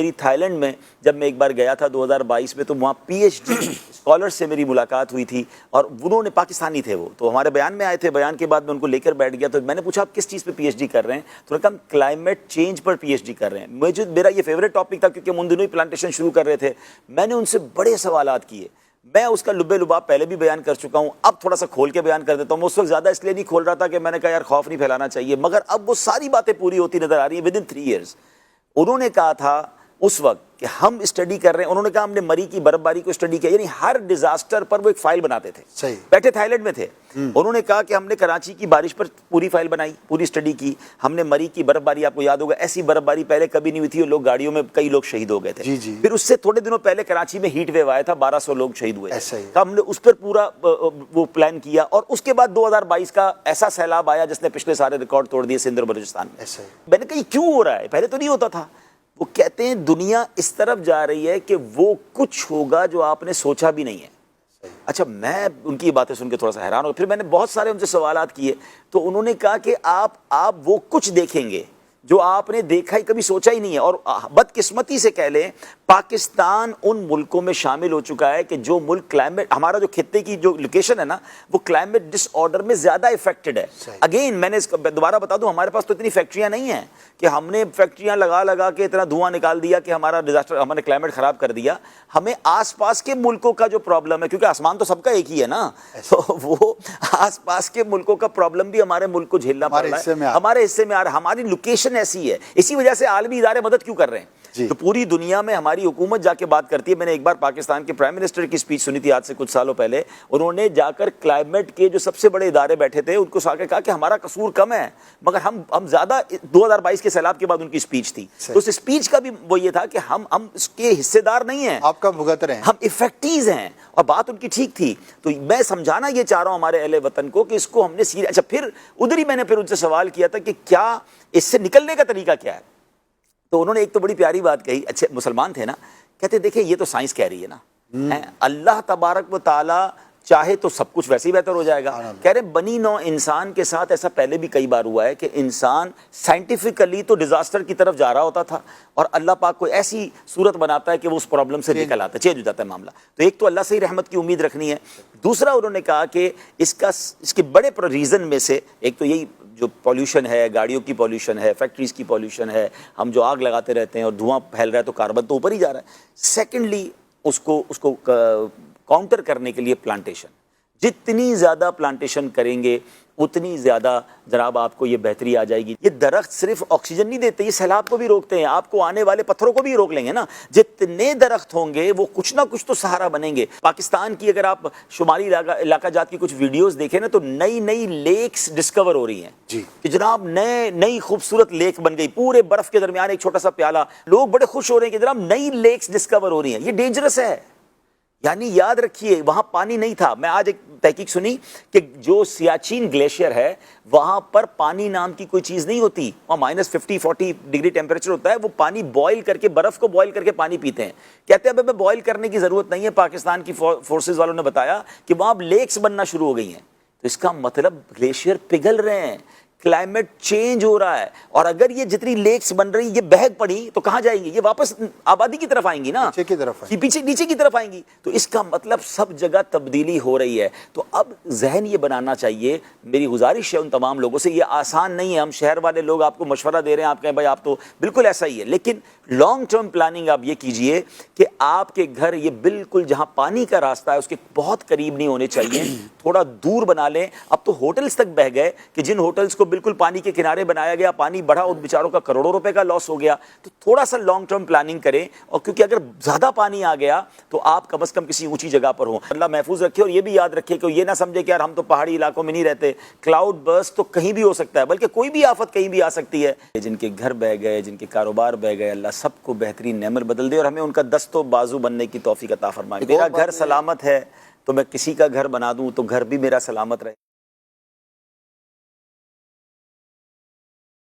میری Thai land میں جب میں ایک بار گیا تھا 2022 میں، تو وہاں پی ایچ ڈی اسکالر سے میری ملاقات ہوئی تھی، اور انہوں نے پاکستانی تھے، وہ تو ہمارے بیان میں آئے تھے. بیان کے بعد میں ان کو لے کر بیٹھ گیا، تو میں نے پوچھا آپ کس چیز پہ پی ایچ ڈی کر رہے ہیں؟ تو انہوں نے کہا ہم کلائمیٹ چینج پر پی ایچ ڈی کر رہے ہیں. میرا یہ فیوریٹ ٹاپک تھا کیونکہ ہم ان دنوں ہی پلانٹیشن شروع کر رہے تھے. میں نے ان سے بڑے سوالات کیے، میں اس کا لبے لباب پہلے بھی بیان کر چکا ہوں، اب تھوڑا سا کھول کے بیان کر دیتا ہوں. میں اس وقت زیادہ اس لیے نہیں کھول رہا تھا کہ میں نے کہا یار خوف نہیں پھیلانا چاہیے، مگر اب وہ ساری باتیں پوری ہوتی نظر آ رہی ہیں ودن 3 ایئرس. انہوں نے کہا تھا اس وقت کہ ہم اسٹڈی کر رہے ہیں، انہوں نے کہا ہم نے مری کی برف باری کو اسٹڈی کیا، یعنی ہر ڈیزاسٹر پر وہ ایک فائل بناتے تھے. صحیح. بیٹھے تھائی لینڈ میں تھے. انہوں نے کہا کہ ہم نے کراچی کی بارش پر پوری فائل بنائی، پوری اسٹڈی کی. ہم نے مری کی برف باری، آپ کو یاد ہوگا ایسی برف باری پہلے کبھی نہیں ہوئی تھی، اور لوگ گاڑیوں میں کئی لوگ شہید ہو گئے تھے. پھر اس سے تھوڑے دنوں پہلے کراچی میں ہیٹ ویو آیا تھا، 1200 لوگ شہید ہوئے. ہم نے اس پر پورا وہ پلان کیا، اور اس کے بعد 2022 کا ایسا سیلاب آیا جس نے پچھلے سارے ریکارڈ توڑ دیے سندھ اور بلوچستان میں. میں نے کہا یہ کیوں ہو رہا ہے؟ پہلے تو نہیں ہوتا تھا. وہ کہتے ہیں دنیا اس طرف جا رہی ہے کہ وہ کچھ ہوگا جو آپ نے سوچا بھی نہیں ہے. اچھا، میں ان کی باتیں سن کے تھوڑا سا حیران ہو. پھر میں نے بہت سارے ان سے سوالات کیے، تو انہوں نے کہا کہ آپ وہ کچھ دیکھیں گے جو آپ نے دیکھا ہی کبھی سوچا ہی نہیں ہے. اور بدقسمتی سے کہہ لیں پاکستان ان ملکوں میں شامل ہو چکا ہے کہ جو ملک کلائمیٹ، ہمارا جو خطے کی جو لوکیشن ہے نا، وہ کلائمیٹ ڈس آرڈر میں زیادہ افیکٹڈ ہے. اگین میں نے اس کو دوبارہ بتا دوں، ہمارے پاس تو اتنی فیکٹریاں نہیں ہیں کہ ہم نے فیکٹریاں لگا کے اتنا دھواں نکال دیا کہ ہمارا ڈیزاسٹر، ہم نے کلائمیٹ خراب کر دیا. ہمیں آس پاس کے ملکوں کا جو پرابلم ہے، کیونکہ آسمان تو سب کا ایک ہی ہے نا، تو وہ آس پاس کے ملکوں کا پرابلم بھی ہمارے ملک کو جھیلنا پڑ رہا ہے، ہمارے حصے میں آ رہا ہے. ہماری لوکیشن ایسی ہے، اسی وجہ سے عالمی ادارے مدد کیوں کر رہے ہیں. تو پوری دنیا میں ہماری حکومت جا کے بات کرتی ہے. میں نے ایک بار پاکستان کے پرائم منسٹر کی سپیچ سنی تھی آج سے کچھ سالوں پہلے. انہوں نے جا کر کلائمیٹ کے جو سب سے بڑے ادارے بیٹھے تھے ان کو آ کے کہا کہ ہمارا قصور کم ہے، مگر ہم زیادہ. 2022 کے سیلاب کے بعد ان کی سپیچ تھی، تو اس سپیچ کا بھی وہ یہ تھا کہ ہم اس کے حصے دار نہیں ہیں، آپ کا بھگت رہے ہیں، ہم افیکٹیز ہیں. اور بات ان کی ٹھیک تھی. تو میں سمجھانا یہ چاہ رہا ہوں ہمارے اہل وطن کو کہ اس کو ہم نے اچھا پھر ادھر ہی میں نے پھر ان سے سوال کیا تھا کہ کیا اس سے نکلنے کا طریقہ کیا ہے. تو انہوں نے ایک تو بڑی پیاری بات کہی، اچھے مسلمان تھے نا، کہتے دیکھیں یہ تو سائنس کہہ رہی ہے نا، اللہ تبارک و تعالی چاہے تو سب کچھ ویسے ہی بہتر ہو جائے گا. کہہ رہے بنی نوع انسان کے ساتھ ایسا پہلے بھی کئی بار ہوا ہے کہ انسان سائنٹیفکلی تو ڈیزاسٹر کی طرف جا رہا ہوتا تھا، اور اللہ پاک کوئی ایسی صورت بناتا ہے کہ وہ اس پرابلم سے نکل آتا ہے، چینج ہو جاتا ہے معاملہ. تو ایک تو اللہ سے ہی رحمت کی امید رکھنی ہے. دوسرا انہوں نے کہا کہ اس کے بڑے ریزن میں سے ایک تو یہی جو پولیوشن ہے، گاڑیوں کی پولیوشن ہے، فیکٹریز کی پولیوشن ہے، ہم جو آگ لگاتے رہتے ہیں اور دھواں پھیل رہا ہے تو کاربن تو اوپر ہی جا رہا ہے. سیکنڈلی اس کو کاؤنٹر کرنے کے لیے پلانٹیشن، جتنی زیادہ پلانٹیشن کریں گے اتنی زیادہ جناب آپ کو یہ بہتری آ جائے گی. یہ درخت صرف آکسیجن نہیں دیتے، یہ سیلاب کو بھی روکتے ہیں، آپ کو آنے والے پتھروں کو بھی روک لیں گے نا. جتنے درخت ہوں گے وہ کچھ نہ کچھ تو سہارا بنیں گے. پاکستان کی اگر آپ شمالی علاقہ جات کی کچھ ویڈیوز دیکھیں نا، تو نئی لیکس ڈسکور ہو رہی ہیں کہ جناب نئی خوبصورت لیک بن گئی پورے برف کے درمیان ایک چھوٹا سا پیالہ. لوگ بڑے خوش ہو رہے ہیں کہ جناب نئی لیکس ڈسکور ہو رہی ہیں. یہ ڈینجرس ہے، یعنی یاد رکھیے وہاں پانی نہیں تھا. میں آج ایک تحقیق سنی کہ جو سیاچین گلیشیئر ہے وہاں پر پانی نام کی کوئی چیز نہیں ہوتی، وہاں -50-40 ڈگری ٹیمپریچر ہوتا ہے. وہ پانی بوائل کر کے، برف کو بوائل کر کے پانی پیتے ہیں. کہتے ہیں اب بوائل کرنے کی ضرورت نہیں ہے. پاکستان کی فورسز والوں نے بتایا کہ وہاں اب لیکس بننا شروع ہو گئی ہیں. تو اس کا مطلب گلیشیئر پگھل رہے ہیں، کلائمیٹ چینج ہو رہا ہے. اور اگر یہ جتنی لیکس بن رہی یہ بہہ پڑی تو کہاں جائیں گی؟ یہ واپس آبادی کی طرف آئیں گی نا، نیچے کی طرف آئیں گی. تو اس کا مطلب سب جگہ تبدیلی ہو رہی ہے. تو اب ذہن یہ بنانا چاہیے. میری گزارش ہے ان تمام لوگوں سے، یہ آسان نہیں ہے. ہم شہر والے لوگ آپ کو مشورہ دے رہے ہیں، آپ کہیں بھائی آپ تو بالکل ایسا ہی ہے، لیکن لانگ ٹرم پلاننگ آپ یہ کیجئے کہ آپ کے گھر یہ بالکل جہاں پانی کا راستہ ہے اس کے بہت قریب نہیں ہونے چاہیے، تھوڑا دور بنا لیں. اب تو ہوٹلز تک بہ گئے کہ جن ہوٹلز کو بالکل پانی کے کنارے بنایا گیا، پانی بڑھا، ان بیچاروں کا کروڑوں روپے کا لاس ہو گیا. تو تھوڑا سا لانگ ٹرم پلاننگ کریں، اور کیونکہ اگر زیادہ پانی آ گیا تو آپ کم از کم کسی اونچی جگہ پر ہوں. اللہ محفوظ رکھے. اور یہ بھی یاد رکھے کہ یہ نہ سمجھے کہ یار ہم تو پہاڑی علاقوں میں نہیں رہتے. کلاؤڈ برسٹ تو کہیں بھی ہو سکتا ہے، بلکہ کوئی بھی آفت کہیں بھی آ سکتی ہے. جن کے گھر بہ گئے، جن کے کاروبار بہ گئے، اللہ سب کو بہترین نعمت بدل دے اور ہمیں ان کا دست و بازو بننے کی توفیق عطا فرمائے. میرا گھر سلامت ہے تو میں کسی کا گھر بنا دوں تو گھر بھی میرا سلامت رہے.